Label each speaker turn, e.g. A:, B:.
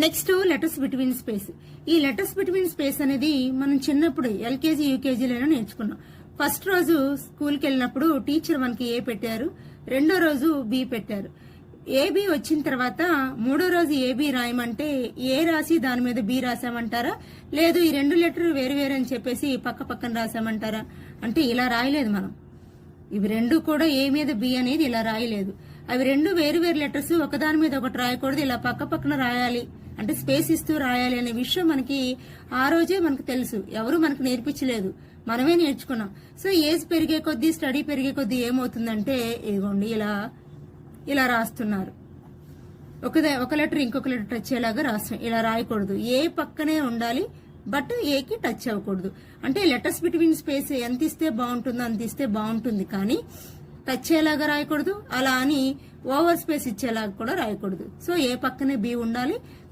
A: Next letters between space. ఈ letters between space అనేది మనం చిన్నప్పుడు ఎల్కేజీ యూకేజీలోనే నేర్చుకున్నాం. ఫస్ట్ రోజు స్కూల్కి వెళ్ళినప్పుడు టీచర్ మనకి ఏ పెట్టారు, రెండో రోజు బి పెట్టారు. ఏబి వచ్చిన తర్వాత మూడో రోజు ఏబి రాయమంటే ఏ రాసి దాని మీద బి రాసామంటారా, లేదు ఈ రెండు లెటర్ వేరు వేరు అని చెప్పేసి పక్క పక్కన రాసామంటారా అంటే ఇలా రాయలేదు మనం. ఇవి రెండు కూడా ఏ మీద బి అనేది ఇలా రాయలేదు. అవి రెండు వేరు వేరు లెటర్స్, ఒకదాని మీద ఒకటి రాయకూడదు, ఇలా పక్క పక్కన రాయాలి అంటే స్పేస్ ఇస్తూ రాయాలి అనే విషయం మనకి ఆ రోజే మనకు తెలుసు. ఎవరు మనకు నేర్పించలేదు, మనమే నేర్చుకున్నాం. సో ఏజ్ పెరిగే కొద్దీ, స్టడీ పెరిగే కొద్దీ ఏమవుతుందంటే ఇదిగోండి ఇలా రాస్తున్నారు. ఒక లెటర్ ఇంకొక లెటర్ టచ్ అయ్యేలాగా రాస్తాం. ఇలా రాయకూడదు, ఏ పక్కనే ఉండాలి బట్ ఏకి టచ్ అవ్వకూడదు. అంటే లెటర్స్ బిట్వీన్ స్పేస్ ఎంత ఇస్తే బాగుంటుందో అంత ఇస్తే బాగుంటుంది, కానీ టచ్ అయ్యేలాగా రాయకూడదు, అలా అని ఓవర్ స్పేస్ ఇచ్చేలాగా కూడా రాయకూడదు. సో ఏ పక్కనే బి ఉండాలి,